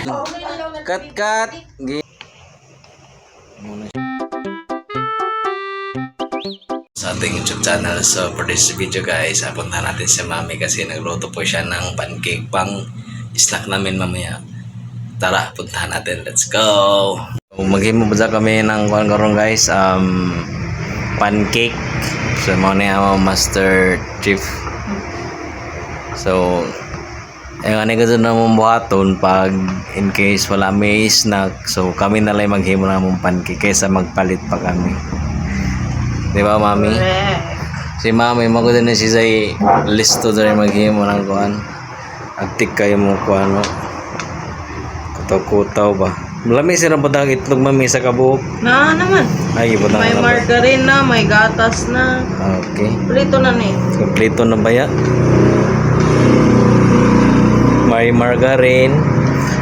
Cut. Sa ating YouTube channel. So for this video guys, punta natin si Mami kasi nagluto po siya ng pancake pang snack namin mamaya. Tara, puntahan natin. Let's go! So, maghimo ba kami ng karong guys, pancake. So mo na yung Master Chief. So ayun, ano kasi na mong buhaton pag in case wala may snack. So kami na lang maghimo na mong pancake kaysa magpalit pa kami. Di ba, Mami? Si Mami, magod na siya say listo dahil maghimo ng kuhan. Agtik kayo mo kuhan mo. Kutaw-kutaw ba? Malami sila po ang itlog, Mami, sa kabuok. Na naman. Ay, iba na. May margarine na, may gatas na. Okay. Prito na ni. Kompleto na ba yan? May margarine.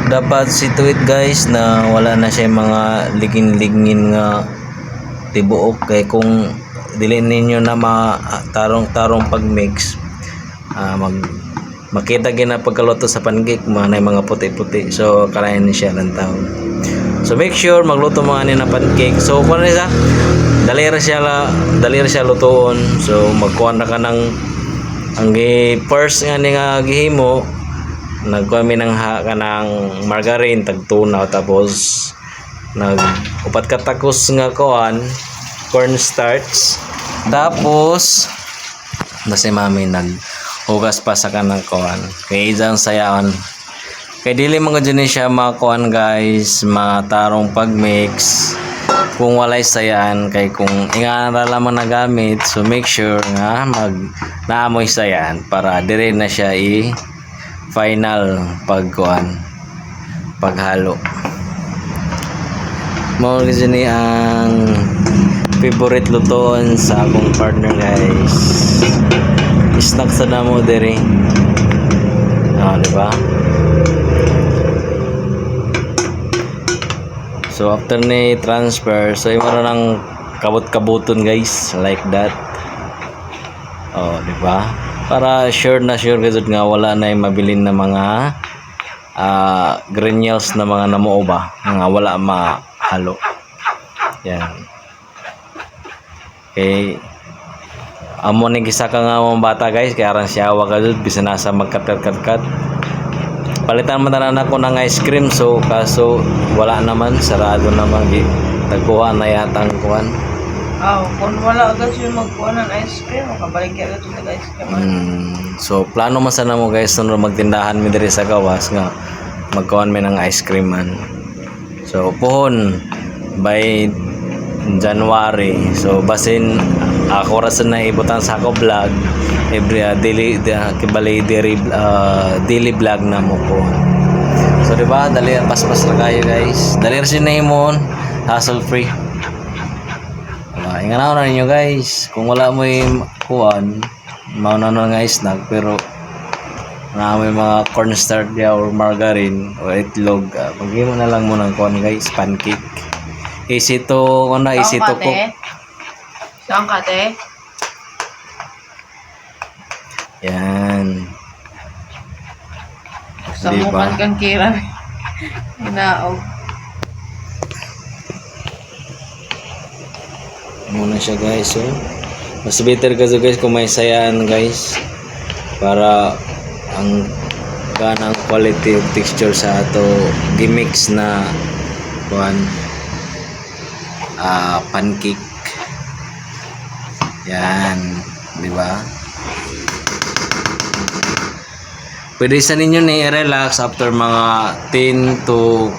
Dapat situit guys na wala na siya mga ligin-ligin nga tibuok. Kaya kung dili ninyo na tarong pag mix, makita gina pagkaluto sa pancake manay mga puti-puti. So kalayan ni siya ng taon. So make sure magluto mga ani na pancake. So kuno siya dalira siya lutoon. So magkuha na ka ng ang first nga ni nga gihimo, nagkuha mi ng margarine tagtunaw, tapos upat ka takos nga cornstarch, tapos si Mami naghugas pa sa kanang kay isang sayaon kay dili mga dyan siya makuhan guys, matarong pagmix kung walay sayaan. Kay kung ingana lamang nagamit, so make sure nga naamoy sayaan para dire na siya final paghalo. Mao ni ang favorite lutoon sa akong partner guys. Snack sa damo dire. Di ba? So after ni transfer, so yung ng kabut-kabuton guys, like that. Di ba? Para sure gazud nga wala na yung mabilin na mga granules na mga namuo ba, nga wala mahalo. Yan. Okay. Amo ni gisa ka nga mga bata guys, kaya aran siya gazud bisa nasa magkat-kat. Palitan man na ako ng ice cream, so kaso wala naman, sarado naman. Nagkuha na yata ang kuhan. Kung wala agad siya magkuha ng ice cream, makabalik agad siya ng ice cream. So plano man sana mo guys, sunod magtindahan mi diri sa gawas nga magkuhan mi ng ice cream man. So pohon by January. So basin ako rason na ibutan sa ako vlog every daily vlog na mo po. So diba, dali paspas na kayo guys. Dali rin sinahimon, hassle free. Inganaw na ninyo guys, kung wala mo yung kuhan, mauna na nga snack, pero may mga cornstarch or margarine o itlog, pagin mo na lang muna ng kuhan guys, pancake. Easy to cook. Saan ka te? Yan. Samukan kang kira. Hinaog. Muna siya guys. So mas better kasi guys kung may sayaan guys, para ang ganang quality of texture sa ato gimix na kuan pancake. Yan, di ba? Pwede sa ninyo ni relax after mga 10 to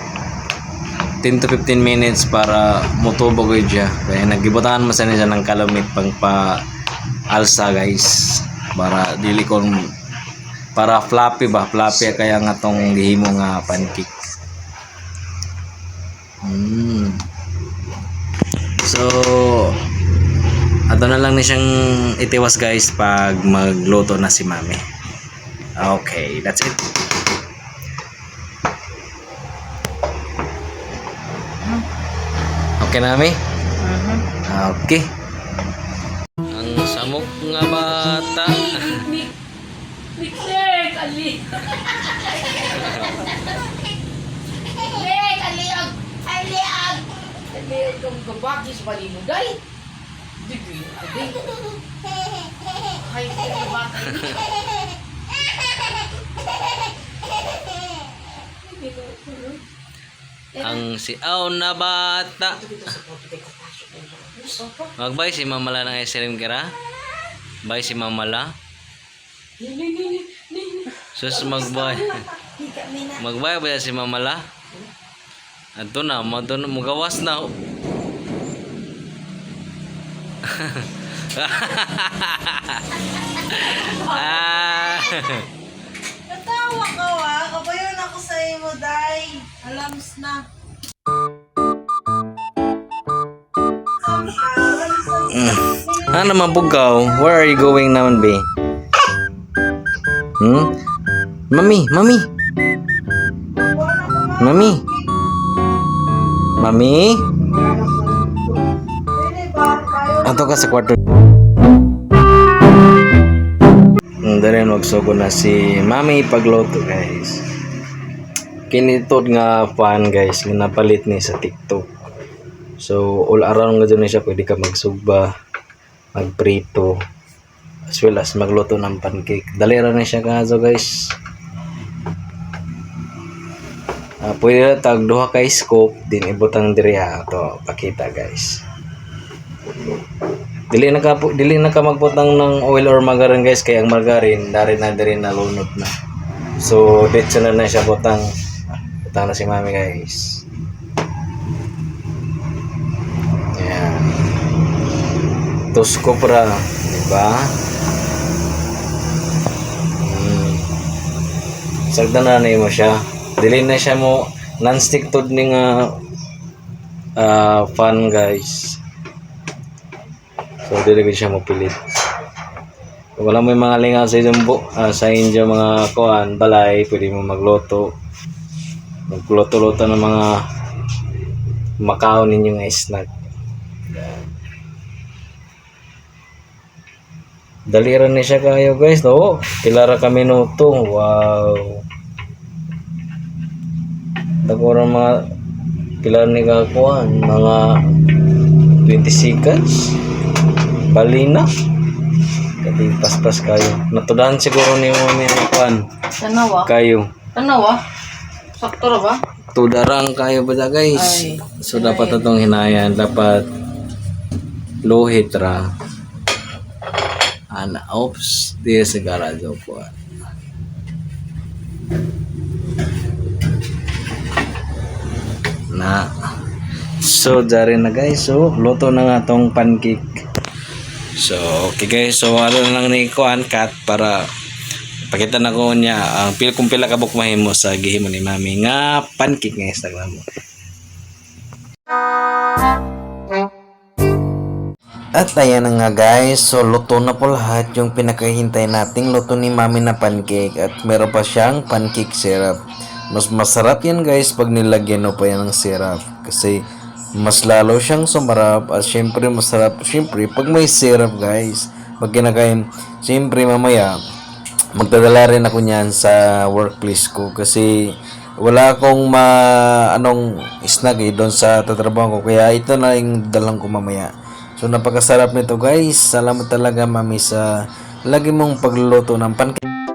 15 minutes para mutubog siya. Kaya nagibutangan mo sa niya ng kalamit pang alsa guys, para dili kon para fluffy kaya nga tong gihimo nga pancake. So ato na lang ni siyang itiwas guys pag magluto na si Mami. Okay, that's it. Okay na, Mami? Okay. Ang samok nga bata. sa balino, day. Digri, day. Ay, kaya ba? Ang siaw na bata. Magbay si Mamala ng ice cream kira. Bay si Mamala. Sus magbay. Magbay ba si Mamala? Ato na, magawas na. Ah. Katawa ka wa, kabayon ako sa imo, day. Alams na. Ano mabugaw? Where are you going naman, be? Mami, mami. Mami. Mami. Ato ka sa kwarto. Dali magsugo na si Mami pagluto, guys. Kinitod nga fan, guys, nga napalit ni sa TikTok. So all around nga dyan siya, pwede ka magsugba, magprito, as well as magluto ng pancake. Dalira na siya kaso, guys. Pwede na tag duha ka scoop din ibutang diri ha. Ito pakita, guys. Dili na ka magbutang ng oil or margarine, guys, kaya ang margarine dari na lunod na. So dito na siya butang na si Mami, guys. Ayan. Tusko pra, diba? Sagda na mo siya. Dili na siya mo non-stick to ning fan, guys. So dili siya mo pilit. Kung wala mo yung mga lingaw sa inyo mga kuan balay, pwede mo magluto ng mga makaon ninyo nga snack. Dalira ni siya kayo, guys, no? Pilara ka minuto. Wow. Dagora mga pilar ni kakuan, mga 20 seconds. Balina. Kati paspas kayo. Natudahan siguro ni Mami ang kuan. Tanawa? Kayo. Tanawa? Sakto ra ba? Tudarang kayo ba, guys? Ay. So dapat itong hinayan, dapat luhit ra. Oops, di segala jo po. Na. So dari na, guys. So luto na nga tong pancake. So okay, guys. So ano na lang ni kuan cut para pakita na ko niya ang kung pila ka buk mahimo sa gihimo ni Mami nga pancake nga Instagram mo. At ayan na nga, guys, so luto na po lahat yung pinakahintay nating luto ni Mami na pancake at meron pa siyang pancake syrup. Mas masarap yan, guys, pag nilagyan mo pa yan ng syrup kasi mas lalo siyang sumarap at syempre masarap syempre pag may syrup, guys. Pag kinakain, syempre mamaya magdadala rin ako niyan sa workplace ko kasi wala akong anong snack doon sa tatrabaho ko, kaya ito na yung dalang ko mamaya. So napakasarap nito, guys. Salamat talaga, Mami, sa lagi mong pagluluto ng pancake.